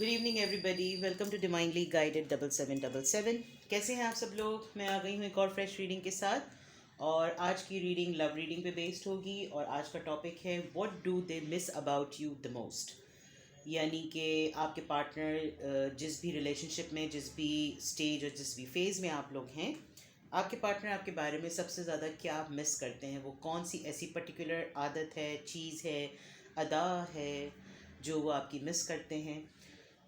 Good evening everybody, welcome to divinely guided 7777। कैसे हैं आप सब लोग? मैं आ गई हूँ एक और फ्रेश रीडिंग के साथ। और आज की रीडिंग लव रीडिंग पे बेस्ड होगी और आज का टॉपिक है what do they miss about you the most. यानी कि आपके पार्टनर जिस भी रिलेशनशिप में, जिस भी स्टेज और जिस भी फेज़ में आप लोग हैं, आपके पार्टनर आपके बारे में सबसे ज़्यादा क्या मिस करते हैं। वो कौन सी ऐसी पर्टिकुलर आदत है, चीज़ है, अदा है जो वो आपकी मिस करते हैं।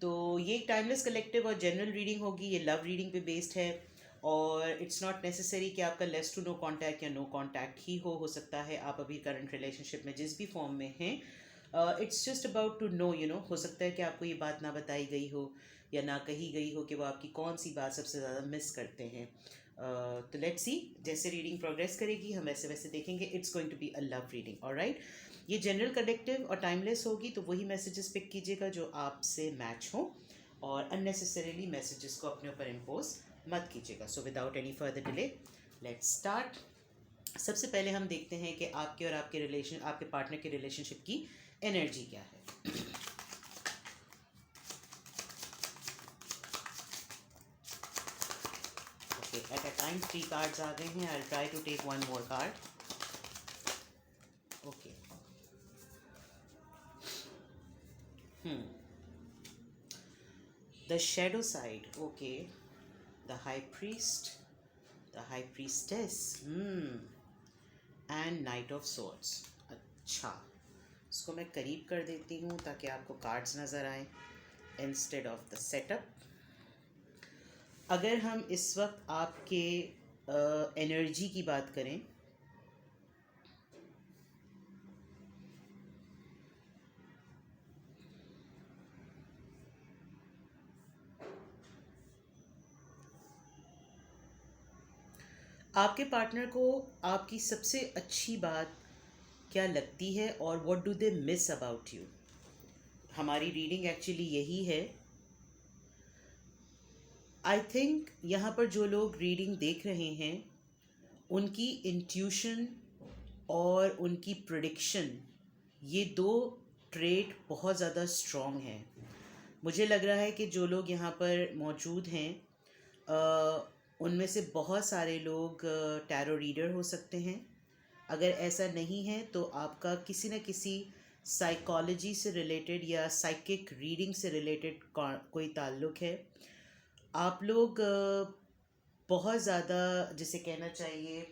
तो ये एक टाइमलेस कलेक्टिव और जनरल रीडिंग होगी। ये लव रीडिंग पे बेस्ड है और इट्स नॉट नेसेसरी कि आपका लेस टू नो कांटेक्ट या नो कांटेक्ट ही हो सकता है आप अभी करंट रिलेशनशिप में जिस भी फॉर्म में हैं। It's just about to know, हो सकता है कि आपको ये बात ना बताई गई हो या ना कही गई हो कि वो आपकी कौन सी बात सबसे ज़्यादा मिस करते हैं। तो लेट्स सी, जैसे रीडिंग प्रोग्रेस करेगी हम वैसे वैसे देखेंगे। It's going to be a love reading, alright. ये जनरल कलेक्टिव और टाइमलेस होगी, तो वही मैसेजेस पिक कीजिएगा जो आपसे मैच हो और अननेसेसरीली मैसेजेस को अपने ऊपर इम्पोज मत कीजिएगा। So without any further delay let's start. सबसे पहले हम देखते हैं कि आपके और आपके पार्टनर के रिलेशनशिप की एनर्जी क्या है। Okay, at a time 3 cards आ गए हैं। I will try to take one more card. Okay, the shadow side, okay, the high priest, the high priestess, and knight of swords। अच्छा, इसको मैं करीब कर देती हूँ ताकि आपको कार्ड्स नज़र आए इंस्टेड ऑफ द सेटअप। अगर हम इस वक्त आपके एनर्जी की बात करें, आपके पार्टनर को आपकी सबसे अच्छी बात क्या लगती है और what do they miss about you. हमारी रीडिंग एक्चुअली यही है। आई थिंक यहाँ पर जो लोग रीडिंग देख रहे हैं उनकी इंट्यूशन और उनकी प्रिडिक्शन, ये दो ट्रेट बहुत ज़्यादा स्ट्रॉन्ग हैं। मुझे लग रहा है कि जो लोग यहाँ पर मौजूद हैं उनमें से बहुत सारे लोग टैरो रीडर हो सकते हैं। अगर ऐसा नहीं है तो आपका किसी न किसी साइकोलॉजी से रिलेटेड या साइकिक रीडिंग से रिलेटेड कोई ताल्लुक़ है। आप लोग बहुत ज़्यादा, जिसे कहना चाहिए,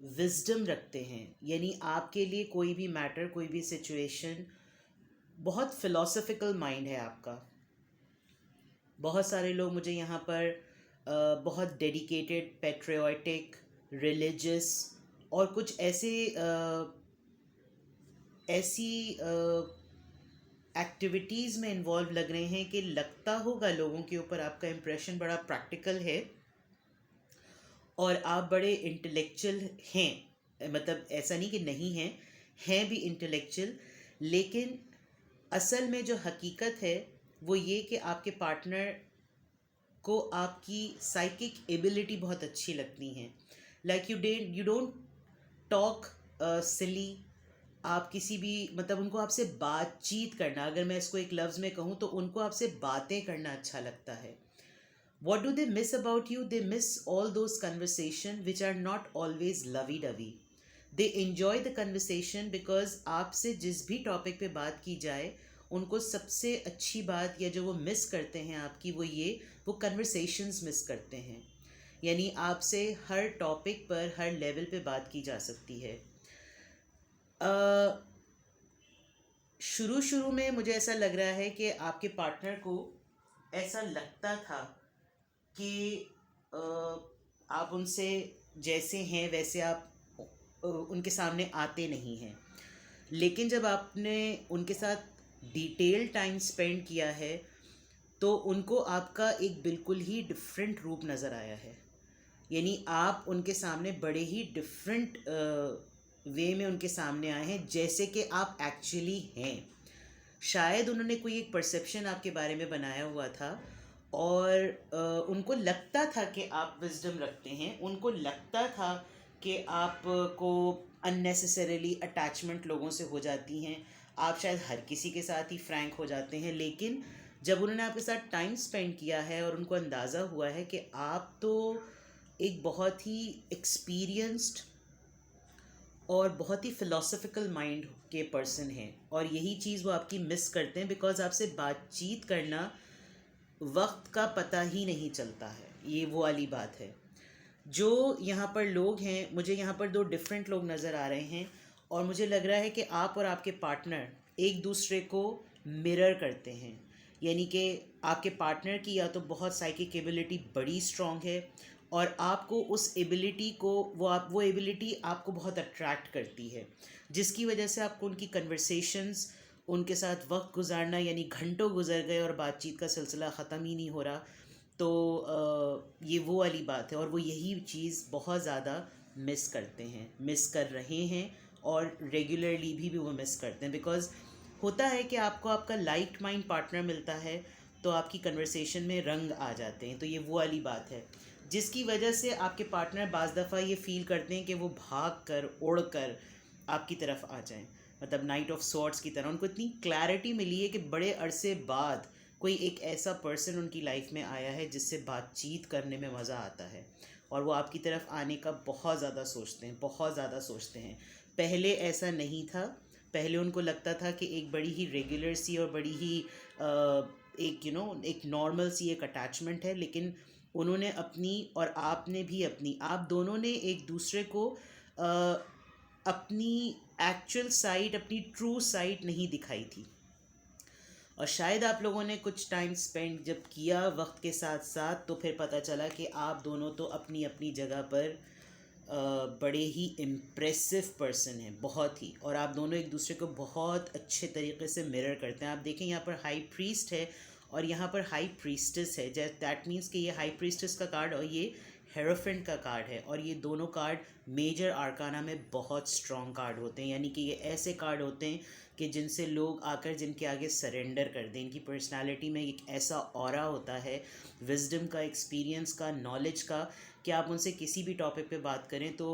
विजडम रखते हैं। यानी आपके लिए कोई भी मैटर, कोई भी सिचुएशन, बहुत फ़िलोसफिकल माइंड है आपका। बहुत सारे लोग मुझे यहाँ पर बहुत डेडिकेटेड, पैट्रियोटिक, रिलीजियस और कुछ ऐसी एक्टिविटीज़ में इन्वॉल्व लग रहे हैं कि लगता होगा लोगों के ऊपर आपका इम्प्रेशन बड़ा प्रैक्टिकल है और आप बड़े इंटेलेक्चुअल हैं। मतलब ऐसा नहीं कि नहीं हैं भी इंटेलेक्चुअल, लेकिन असल में जो हकीकत है वो ये कि आपके पार्टनर को आपकी साइकिक एबिलिटी बहुत अच्छी लगती हैं। लाइक यू डोंट टॉक सिली। आप किसी भी, मतलब उनको आपसे बातचीत करना, अगर मैं इसको एक लफ्ज़ में कहूँ तो उनको आपसे बातें करना अच्छा लगता है। What do they miss about you? They miss all those conversations which are not always lovey-dovey. They enjoy the conversation because आपसे जिस भी टॉपिक पे बात की जाए, उनको सबसे अच्छी बात या जो वो मिस करते हैं आपकी, वो कन्वर्सेशंस मिस करते हैं। यानी आपसे हर टॉपिक पर, हर लेवल पे बात की जा सकती है। शुरू में मुझे ऐसा लग रहा है कि आपके पार्टनर को ऐसा लगता था कि आप उनसे जैसे हैं वैसे आप उनके सामने आते नहीं हैं। लेकिन जब आपने उनके साथ डिटेल टाइम स्पेंड किया है तो उनको आपका एक बिल्कुल ही डिफरेंट रूप नज़र आया है। यानी आप उनके सामने बड़े ही डिफरेंट वे में उनके सामने आए हैं जैसे कि आप एक्चुअली हैं। शायद उन्होंने कोई एक परसेप्शन आपके बारे में बनाया हुआ था और उनको लगता था कि आप विजडम रखते हैं। उनको लगता था कि आपको अननेसेसरीली अटैचमेंट लोगों से हो जाती हैं, आप शायद हर किसी के साथ ही फ्रैंक हो जाते हैं, लेकिन जब उन्होंने आपके साथ टाइम स्पेंड किया है और उनको अंदाज़ा हुआ है कि आप तो एक बहुत ही एक्सपीरियंस्ड और बहुत ही फ़िलोसफिकल माइंड के पर्सन हैं, और यही चीज़ वो आपकी मिस करते हैं, बिकॉज़ आपसे बातचीत करना वक्त का पता ही नहीं चलता है। ये वो वाली बात है। जो यहाँ पर लोग हैं, मुझे यहाँ पर दो डिफरेंट लोग नज़र आ रहे हैं, और मुझे लग रहा है कि आप और आपके पार्टनर एक दूसरे को मिरर करते हैं। यानी कि आपके पार्टनर की या तो बहुत साइकिक एबिलिटी बड़ी स्ट्रॉन्ग है, और आपको उस एबिलिटी को वो एबिलिटी आपको बहुत अट्रैक्ट करती है, जिसकी वजह से आपको उनकी कन्वर्सेशंस, उनके साथ वक्त गुजारना, यानी घंटों गुजर गए और बातचीत का सिलसिला ख़त्म ही नहीं हो रहा। तो ये वो वाली बात है, और वो यही चीज़ बहुत ज़्यादा मिस करते हैं, मिस कर रहे हैं, और रेगुलरली भी वो मिस करते हैं। बिकॉज़ होता है कि आपको आपका लाइक माइंड पार्टनर मिलता है तो आपकी कन्वर्सेशन में रंग आ जाते हैं। तो ये वो वाली बात है जिसकी वजह से आपके पार्टनर बाज़ दफ़ा ये फ़ील करते हैं कि वो भाग कर, उड़ कर आपकी तरफ आ जाएं, मतलब नाइट ऑफ सॉर्ट्स की तरह। उनको इतनी क्लैरिटी मिली है कि बड़े अरसे बाद कोई एक ऐसा पर्सन उनकी लाइफ में आया है जिससे बातचीत करने में मज़ा आता है, और वो आपकी तरफ आने का बहुत ज़्यादा सोचते हैं, बहुत ज़्यादा सोचते हैं। पहले ऐसा नहीं था। पहले उनको लगता था कि एक बड़ी ही रेगुलर सी और बड़ी ही एक एक नॉर्मल सी एक अटैचमेंट है, लेकिन उन्होंने अपनी और आपने भी अपनी, आप दोनों ने एक दूसरे को अ, अपनी एक्चुअल साइड, अपनी ट्रू साइड नहीं दिखाई थी। और शायद आप लोगों ने कुछ टाइम स्पेंड जब किया वक्त के साथ साथ, तो फिर पता चला कि आप दोनों तो अपनी अपनी जगह पर बड़े ही इम्प्रेसिव पर्सन हैं, बहुत ही। और आप दोनों एक दूसरे को बहुत अच्छे तरीके से मिरर करते हैं। आप देखें यहाँ पर हाई प्रीस्ट है और यहाँ पर हाई प्रीस्टेस है, जैसे दैट मीन्स कि ये हाई प्रीस्टेस का कार्ड और ये हेरोफेंट का कार्ड है, और ये दोनों कार्ड मेजर आर्काना में बहुत स्ट्रॉन्ग कार्ड होते हैं। यानी कि ये ऐसे कार्ड होते हैं कि जिनसे लोग आकर जिनके आगे सरेंडर कर दें। इनकी पर्सनालिटी में एक ऐसा ऑरा होता है, विजडम का, एक्सपीरियंस का, नॉलेज का, कि आप उनसे किसी भी टॉपिक पे बात करें तो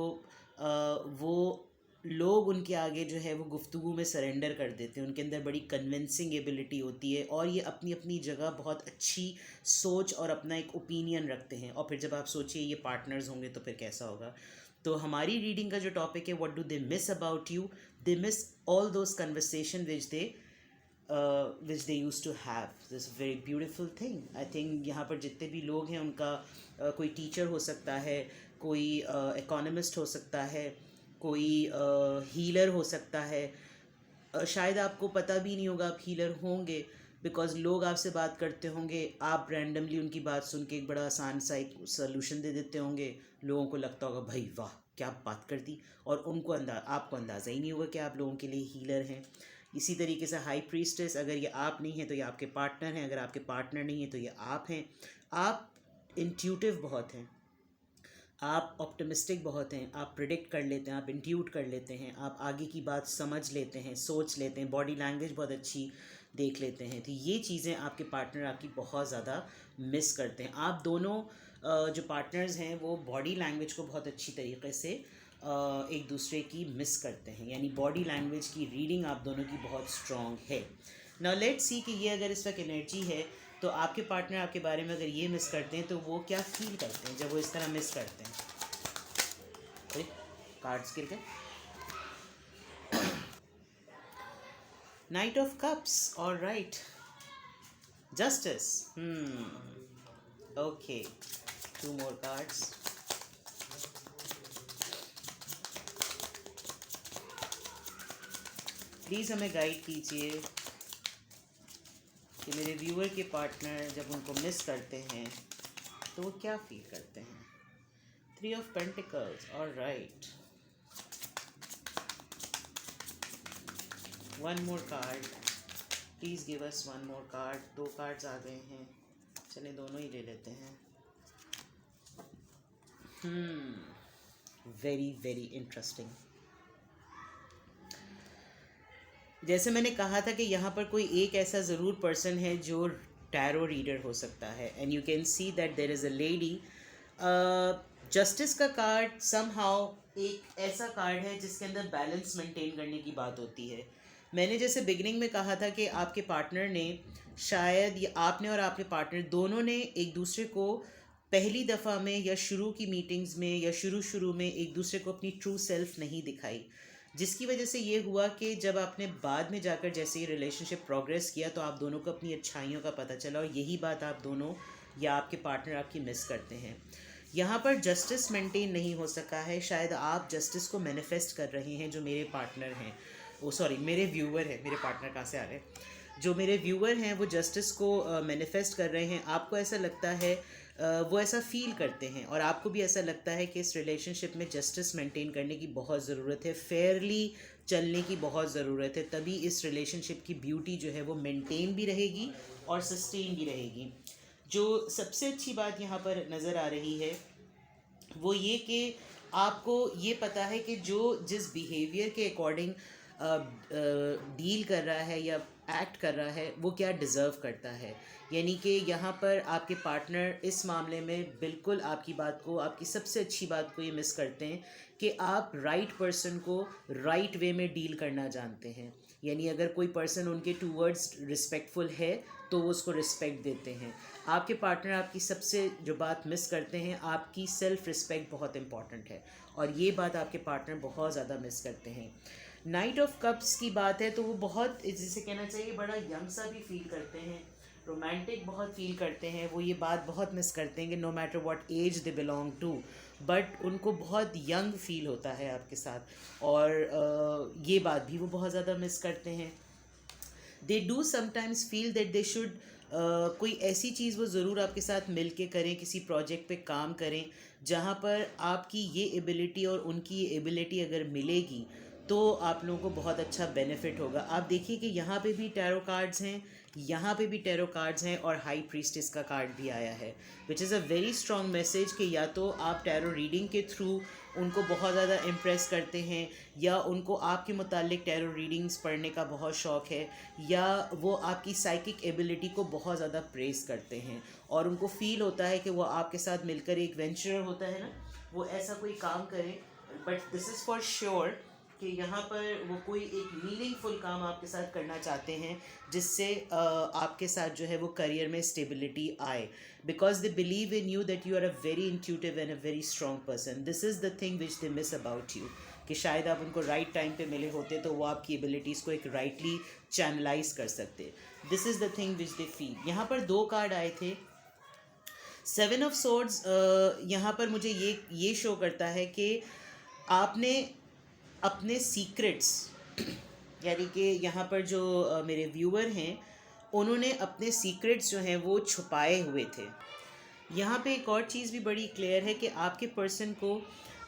वो लोग उनके आगे जो है वो गुफ्तगू में सरेंडर कर देते हैं। उनके अंदर बड़ी कन्विंसिंग एबिलिटी होती है, और ये अपनी अपनी जगह बहुत अच्छी सोच और अपना एक ओपिनियन रखते हैं। और फिर जब आप सोचिए ये पार्टनर्स होंगे तो फिर कैसा होगा। तो हमारी रीडिंग का जो टॉपिक है, what do they miss about you, they miss all those conversation which they used to have. This is a very beautiful thing. I think यहाँ पर जितने भी लोग हैं उनका कोई टीचर हो सकता है, कोई इकोनॉमिस्ट हो सकता है, कोई हीलर हो सकता है। शायद आपको पता भी नहीं होगा आप हीलर होंगे, बिकॉज लोग आपसे बात करते होंगे, आप रैंडमली उनकी बात सुन के एक बड़ा आसान सा एक सोल्यूशन दे देते होंगे। लोगों को लगता होगा भाई वाह क्या बात कर दी, और उनको आपको अंदाज़ा ही नहीं होगा कि आप लोगों के लिए हीलर हैं। इसी तरीके से हाई प्रीस्टेस, अगर ये आप नहीं हैं तो ये आपके पार्टनर हैं, अगर आपके पार्टनर नहीं हैं तो ये आप हैं। आप इंट्यूटिव बहुत हैं, आप ऑप्टिमिस्टिक बहुत हैं, आप प्रिडिक्ट कर लेते हैं, आप इंट्यूट कर लेते हैं, आप आगे की बात समझ लेते हैं, सोच लेते हैं, बॉडी लैंग्वेज बहुत अच्छी देख लेते हैं। तो ये चीज़ें आपके पार्टनर आपकी बहुत ज़्यादा मिस करते हैं। आप दोनों जो पार्टनर्स हैं वो बॉडी लैंग्वेज को बहुत अच्छी तरीके से एक दूसरे की मिस करते हैं, यानी बॉडी लैंग्वेज की रीडिंग आप दोनों की बहुत स्ट्रॉन्ग है। नाउ लेट्स सी कि ये अगर इस वक्त एनर्जी है तो आपके पार्टनर आपके बारे में अगर ये मिस करते हैं तो वो क्या फील करते हैं जब वो इस तरह मिस करते हैं। अरे कार्ड्स गिर गए। Night of cups, alright, justice, okay, 2 more cards. Please हमें गाइड कीजिए कि मेरे व्यूअर के पार्टनर जब उनको मिस करते हैं तो वो क्या फील करते हैं। 3 of Pentacles, alright, 1 more card. Please give us 1 more card. 2 cards आ गए हैं, चलिए दोनों ही ले लेते हैं। Very very interesting. जैसे मैंने कहा था कि यहाँ पर कोई एक ऐसा ज़रूर पर्सन है जो टैरो रीडर हो सकता है, and you can see that there is a lady. Justice का कार्ड समहाउ एक ऐसा कार्ड है जिसके अंदर बैलेंस मेंटेन करने की बात होती है। मैंने जैसे बिगिनिंग में कहा था कि आपके पार्टनर ने शायद, या आपने और आपके पार्टनर दोनों ने एक दूसरे को पहली दफ़ा में या शुरू की मीटिंग्स में या शुरू शुरू में एक दूसरे को अपनी ट्रू सेल्फ नहीं दिखाई, जिसकी वजह से ये हुआ कि जब आपने बाद में जाकर जैसे ये रिलेशनशिप प्रोग्रेस किया तो आप दोनों को अपनी अच्छाइयों का पता चला, और यही बात आप दोनों या आपके पार्टनर आपकी मिस करते हैं। यहाँ पर जस्टिस मेंटेन नहीं हो सका है, शायद आप जस्टिस को मैनिफेस्ट कर रहे हैं। जो मेरे पार्टनर हैं, वो सॉरी मेरे व्यूअर हैं, मेरे पार्टनर कहाँ से आ रहे हैं, जो मेरे व्यूअर हैं वो जस्टिस को मैनिफेस्ट कर रहे हैं। आपको ऐसा लगता है, वो ऐसा फील करते हैं, और आपको भी ऐसा लगता है कि इस रिलेशनशिप में जस्टिस मेंटेन करने की बहुत ज़रूरत है, फेयरली चलने की बहुत ज़रूरत है, तभी इस रिलेशनशिप की ब्यूटी जो है वो मेंटेन भी रहेगी और सस्टेन भी रहेगी। जो सबसे अच्छी बात यहाँ पर नज़र आ रही है वो ये कि आपको ये पता है कि जो जिस बिहेवियर के अकॉर्डिंग डील कर रहा है या एक्ट कर रहा है वो क्या डिज़र्व करता है। यानी कि यहाँ पर आपके पार्टनर इस मामले में बिल्कुल आपकी बात को, आपकी सबसे अच्छी बात को ये मिस करते हैं कि आप राइट पर्सन को राइट वे में डील करना जानते हैं। यानी अगर कोई पर्सन उनके टूवर्ड्स रिस्पेक्टफुल है तो वो उसको रिस्पेक्ट देते हैं। आपके पार्टनर आपकी सबसे जो बात मिस करते हैं, आपकी सेल्फ रिस्पेक्ट बहुत इंपॉर्टेंट है, और ये बात आपके पार्टनर बहुत ज़्यादा मिस करते हैं। नाइट ऑफ कप्स की बात है तो वो बहुत, जिसे कहना चाहिए, बड़ा यंग सा भी फील करते हैं, रोमांटिक बहुत फील करते हैं। वो ये बात बहुत मिस करते हैं कि no matter what age they belong to, but उनको बहुत यंग फील होता है आपके साथ, और ये बात भी वो बहुत ज़्यादा मिस करते हैं। They do sometimes feel that they should, कोई ऐसी चीज़ वो ज़रूर आपके साथ मिल के करें, किसी प्रोजेक्ट पे काम करें जहाँ पर आपकी ये एबिलिटी और उनकी ये एबिलिटी अगर मिलेगी तो आप लोगों को बहुत अच्छा बेनिफिट होगा। आप देखिए कि यहाँ पे भी टैरो कार्ड्स हैं, यहाँ पे भी टैरो कार्ड्स हैं, और हाई प्रीस्टेस का कार्ड भी आया है, which is a very strong message कि या तो आप टैरो रीडिंग के थ्रू उनको बहुत ज़्यादा इम्प्रेस करते हैं, या उनको आपके मुतालिक टैरो रीडिंग्स पढ़ने का बहुत शौक़ है, या वो आपकी साइकिक एबिलिटी को बहुत ज़्यादा प्रेस करते हैं, और उनको फील होता है कि वो आपके साथ मिलकर एक वेंचर होता है ना, वो ऐसा कोई काम करें। But this is for sure कि यहाँ पर वो कोई एक मीनिंगफुल काम आपके साथ करना चाहते हैं जिससे आपके साथ जो है वो करियर में स्टेबिलिटी आए, because they believe in you that you are a very intuitive and a very strong person. This is the thing which they miss about you, कि शायद आप उनको राइट टाइम पे मिले होते तो वो आपकी एबिलिटीज़ को एक राइटली चैनलाइज कर सकते। This is the thing which they feel. यहाँ पर दो कार्ड आए थे, 7 ऑफ सोर्ड्स। यहाँ पर मुझे ये शो करता है कि आपने अपने सीक्रेट्स, यानी कि यहाँ पर जो मेरे व्यूअर हैं उन्होंने अपने सीक्रेट्स जो हैं वो छुपाए हुए थे। यहाँ पे एक और चीज़ भी बड़ी क्लियर है कि आपके पर्सन को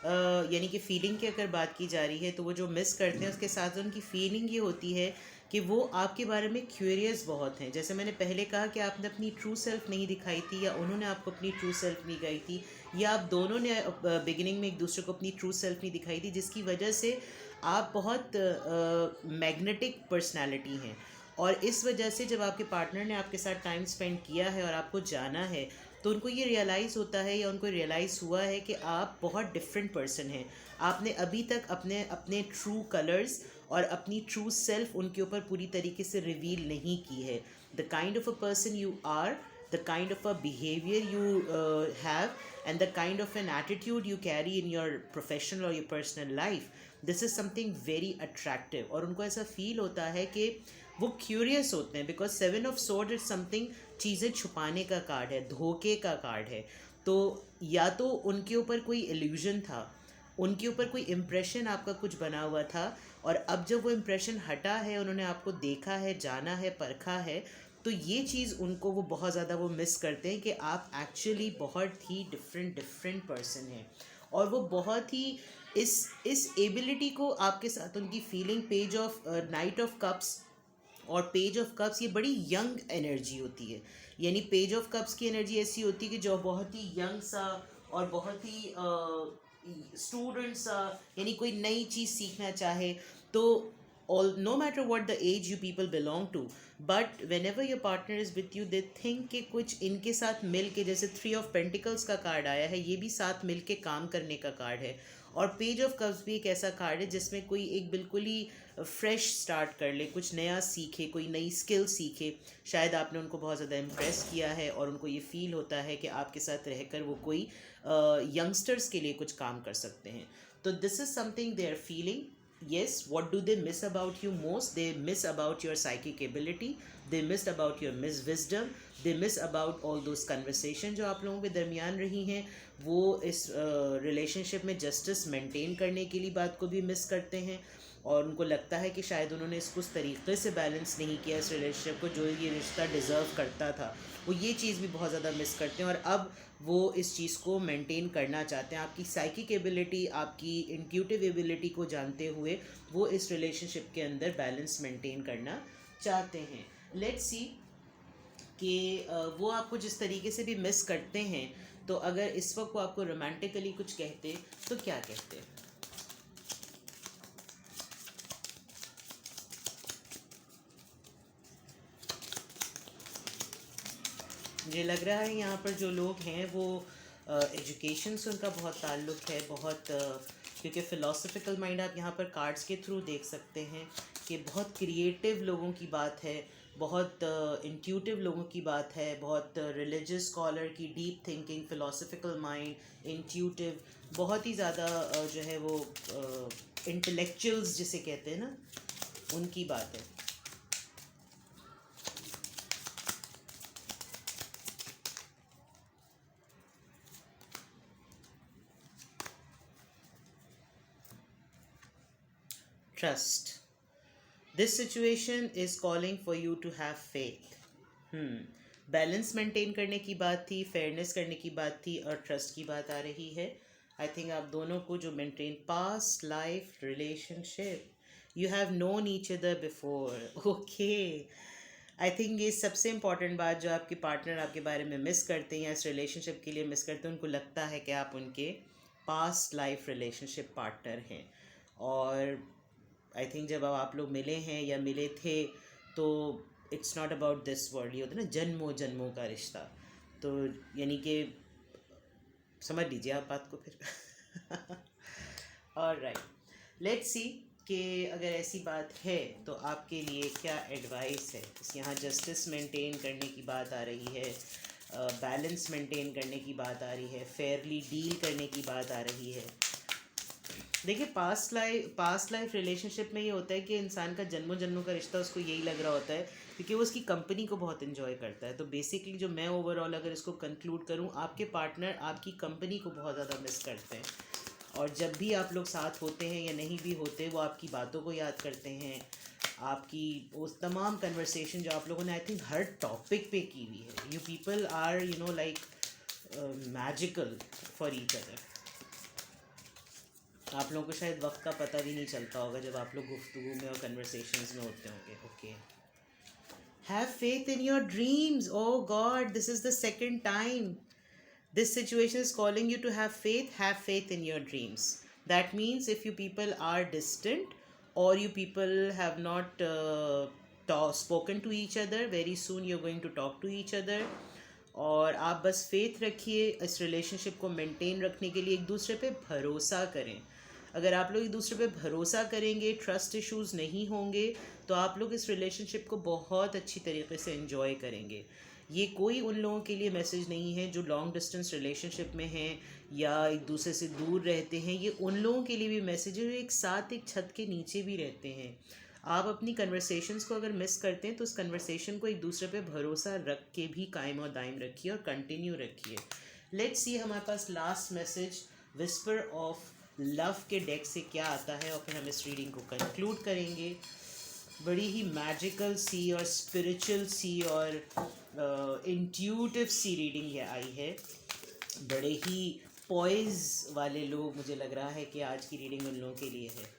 यानी कि फीलिंग की अगर बात की जा रही है तो वो जो मिस करते हैं उसके साथ उनकी फीलिंग ये होती है कि वो आपके बारे में क्यूरियस बहुत हैं। जैसे मैंने पहले कहा कि आपने अपनी ट्रू सेल्फ नहीं दिखाई थी, या उन्होंने आपको अपनी ट्रू सेल्फ नहीं दिखाई थी, या आप दोनों ने बिगिनिंग में एक दूसरे को अपनी ट्रू सेल्फ नहीं दिखाई थी, जिसकी वजह से आप बहुत मैग्नेटिक पर्सनालिटी हैं। और इस वजह से जब आपके पार्टनर ने आपके साथ टाइम स्पेंड किया है और आपको जाना है तो उनको ये रियलाइज़ होता है, या उनको रियलाइज़ हुआ है कि आप बहुत डिफरेंट पर्सन हैं। आपने अभी तक अपने अपने ट्रू कलर्स और अपनी ट्रू सेल्फ उनके ऊपर पूरी तरीके से रिवील नहीं की है। The kind of a person you are, the kind of a behavior you have, and the kind of an attitude you carry in your professional or your personal life, this is something very attractive। और उनको ऐसा feel होता है कि वो curious होते हैं, because 7 of sword is something, चीज़ें छुपाने का कार्ड है, धोखे का कार्ड है। तो या तो उनके ऊपर कोई इल्यूजन था, उनके ऊपर कोई इम्प्रेशन आपका कुछ बना हुआ था, और अब जब वो इम्प्रेशन हटा है, उन्होंने आपको देखा है, जाना है, परखा है, तो ये चीज़ उनको वो बहुत ज़्यादा वो मिस करते हैं कि आप एक्चुअली बहुत ही डिफरेंट पर्सन हैं। और वो बहुत ही इस एबिलिटी को आपके साथ उनकी feeling, page of night of cups और पेज ऑफ कप्स, ये बड़ी यंग एनर्जी होती है। यानी पेज ऑफ कप्स की एनर्जी ऐसी होती है कि जो बहुत ही यंग सा और बहुत ही स्टूडेंट सा, यानी कोई नई चीज़ सीखना चाहे तो, all, no matter what the age you people belong to, but whenever your partner is with you, they think कि कुछ इनके साथ मिल के, जैसे थ्री ऑफ पेंटिकल्स का कार्ड आया है, ये भी साथ मिल के काम करने का कार्ड है। और पेज ऑफ कप्स भी एक ऐसा कार्ड है जिसमें कोई एक बिल्कुल ही फ्रेश स्टार्ट कर ले, कुछ नया सीखे, कोई नई स्किल सीखे। शायद आपने उनको बहुत ज़्यादा इम्प्रेस किया है और उनको ये फील होता है कि आपके साथ रहकर वो कोई यंगस्टर्स के लिए कुछ काम कर सकते हैं। तो this is something they are feeling. Yes, what do they miss about you most? They miss about your psychic ability, they missed about your miss wisdom, they miss about all those conversation जो आप लोगों के दरमियान रही हैं। वो इस relationship में जस्टिस मेंटेन करने के लिए बात को भी मिस करते हैं, और उनको लगता है कि शायद उन्होंने इसको उस तरीके से बैलेंस नहीं किया इस रिलेशनशिप को जो ये रिश्ता डिज़र्व करता था। वो ये चीज़ भी बहुत ज़्यादा मिस करते हैं, और अब वो इस चीज़ को मेंटेन करना चाहते हैं। आपकी साइकिक एबिलिटी, आपकी इंट्यूटिव एबिलिटी को जानते हुए वो इस रिलेशनशिप के अंदर बैलेंस मेंटेन करना चाहते हैं। लेट्स सी कि वो आपको जिस तरीके से भी मिस करते हैं, तो अगर इस वक्त वो आपको रोमांटिकली कुछ कहते तो क्या कहते? मुझे लग रहा है यहाँ पर जो लोग हैं वो एजुकेशन से उनका बहुत ताल्लुक़ है, बहुत क्योंकि फ़िलोसफिकल माइंड आप यहाँ पर कार्ड्स के थ्रू देख सकते हैं कि बहुत क्रिएटिव लोगों की बात है, बहुत इंट्यूटिव लोगों की बात है, बहुत रिलीजियस स्कॉलर की deep thinking, philosophical mind, intuitive, बहुत ही ज़्यादा जो है वो इंटेलेक्चुअल्स जिसे कहते हैं ना, उनकी बात है। Trust. This situation is calling for you to have faith. Balance maintain करने की बात थी, फेयरनेस करने की बात थी, और ट्रस्ट की बात आ रही है। आई थिंक आप दोनों को जो maintain past life relationship, you have known each other before. Okay, I think ये सबसे इम्पॉर्टेंट बात जो आपके पार्टनर आपके बारे में मिस करते हैं या इस रिलेशनशिप के लिए मिस करते हैं, उनको लगता है कि आप उनके पास्ट लाइफ रिलेशनशिप पार्टनर हैं। और आई थिंक जब अब आप लोग मिले हैं या मिले थे, तो it's not about this world, ये होता है ना जन्मों जन्मों का रिश्ता। तो यानी कि समझ लीजिए आप बात को फिर। ऑलराइट, लेट्स सी कि अगर ऐसी बात है तो आपके लिए क्या एडवाइस है। यहाँ जस्टिस मेंटेन करने की बात आ रही है, बैलेंस मेंटेन करने की बात आ रही है, फेयरली डील करने की बात आ रही है। देखिए, पास्ट लाइफ रिलेशनशिप में ये होता है कि इंसान का जन्मों जन्मों का रिश्ता उसको यही लग रहा होता है क्योंकि वो उसकी कंपनी को बहुत इन्जॉय करता है। तो बेसिकली जो मैं ओवरऑल अगर इसको कंक्लूड करूँ, आपके पार्टनर आपकी कंपनी को बहुत ज़्यादा मिस करते हैं, और जब भी आप लोग साथ होते हैं या नहीं भी होते, वो आपकी बातों को याद करते हैं, आपकी उस तमाम कन्वर्सेशन जो आप लोगों ने आई थिंक हर टॉपिक पे की हुई है। You people are like magical for each other. आप लोगों को शायद वक्त का पता भी नहीं चलता होगा जब आप लोग गुफ्तगू में और कन्वर्सेशंस में होते होंगे। Okay, have faith in your dreams. Oh God, this is the second time this situation is calling you to have faith in your dreams. That means if you people are distant or you people have not spoken to each other, very soon you're going to talk to each other. और आप बस faith रखिए, इस relationship को maintain रखने के लिए एक दूसरे पे भरोसा करें। अगर आप लोग एक दूसरे पे भरोसा करेंगे, ट्रस्ट इश्यूज़ नहीं होंगे, तो आप लोग इस रिलेशनशिप को बहुत अच्छी तरीके से एंजॉय करेंगे। ये कोई उन लोगों के लिए मैसेज नहीं है जो लॉन्ग डिस्टेंस रिलेशनशिप में हैं या एक दूसरे से दूर रहते हैं। ये उन लोगों के लिए भी मैसेज है जो एक साथ एक छत के नीचे भी रहते हैं। आप अपनी कन्वर्सेशंस को अगर मिस करते हैं तो उस कन्वर्सेशन को एक दूसरे पे भरोसा रख के भी कायम और दायम रखिए और कंटिन्यू रखिए। लेट्स सी हमारे पास last message whisper of love के डेक से क्या आता है, और फिर हम इस रीडिंग को कंक्लूड करेंगे। बड़ी ही मैजिकल सी और स्पिरिचुअल सी और इंट्यूटिव सी रीडिंग ये आई है। बड़े ही पॉइज वाले लोग, मुझे लग रहा है कि आज की रीडिंग उन लोगों के लिए है।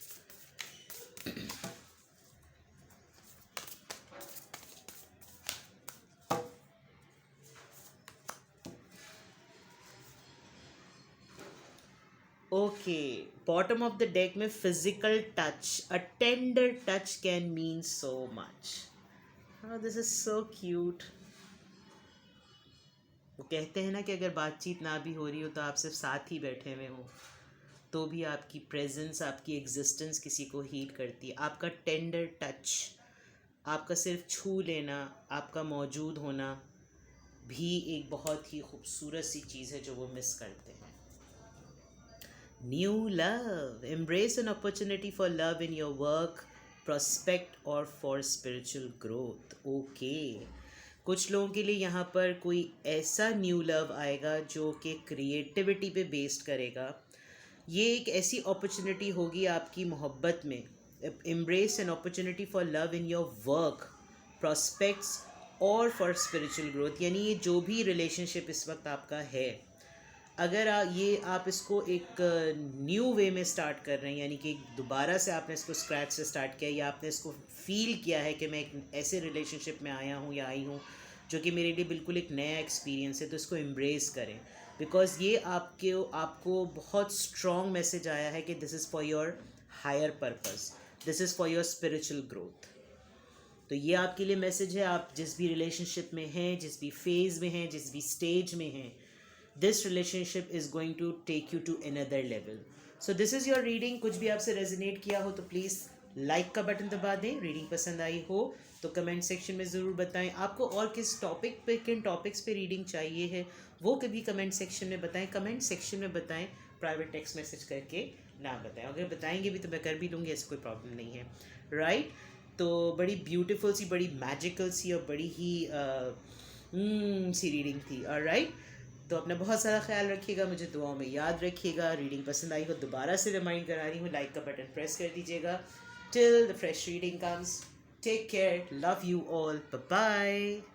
Okay, bottom of the deck में physical touch, a tender touch can mean so much. This is so cute. वो कहते हैं ना कि अगर बातचीत ना भी हो रही हो तो आप सिर्फ साथ ही बैठे हुए हो तो भी आपकी प्रेजेंस, आपकी एग्जिस्टेंस किसी को हील करती है. आपका टेंडर टच, आपका सिर्फ छू लेना, आपका मौजूद होना भी एक बहुत ही खूबसूरत सी चीज़ है जो वो मिस करते हैं. New love, embrace an opportunity for love in your work, prospect और फॉर स्पिरिचुअल ग्रोथ. ओके, कुछ लोगों के लिए यहाँ पर कोई ऐसा न्यू लव आएगा जो कि क्रिएटिविटी पे बेस्ड करेगा. ये एक ऐसी अपॉर्चुनिटी होगी आपकी मोहब्बत में. Embrace an opportunity for love in your work, prospects और फॉर स्पिरिचुअल ग्रोथ. यानी ये जो भी रिलेशनशिप इस वक्त आपका है, अगर आप इसको एक न्यू वे में स्टार्ट कर रहे हैं, यानी कि दोबारा से आपने इसको स्क्रैच से स्टार्ट किया, या आपने इसको फील किया है कि मैं एक ऐसे रिलेशनशिप में आया हूँ या आई हूँ जो कि मेरे लिए बिल्कुल एक नया एक्सपीरियंस है, तो इसको एम्ब्रेस करें. बिकॉज ये आपको बहुत स्ट्रॉन्ग मैसेज आया है कि this is for your higher purpose, this is for your spiritual growth. तो ये आपके लिए मैसेज है. आप जिस भी रिलेशनशिप में हैं, जिस भी फेज़ में हैं, जिस भी स्टेज में हैं, this relationship is going to take you to another level. So this is your reading. कुछ भी आपसे रेजोनेट किया हो तो प्लीज़ लाइक का बटन दबा दें. रीडिंग पसंद आई हो तो कमेंट सेक्शन में ज़रूर बताएं. आपको और किस टॉपिक पे, किन टॉपिक्स पे रीडिंग चाहिए है, वो कभी कमेंट सेक्शन में बताएं. कमेंट सेक्शन में बताएं, प्राइवेट टेक्स्ट मैसेज करके ना बताएं. अगर बताएंगे भी तो मैं कर भी लूँगी, ऐसा कोई प्रॉब्लम नहीं है. राइट. तो बड़ी ब्यूटीफुल सी, बड़ी मैजिकल सी और बड़ी ही सी रीडिंग थी. ऑलराइट. तो अपना बहुत सारा ख्याल रखिएगा, मुझे दुआओं में याद रखिएगा. रीडिंग पसंद आई हो दोबारा से रिमाइंड करा रही हूँ, लाइक का बटन प्रेस कर दीजिएगा. Till the fresh reading comes, take care, love you all, bye bye.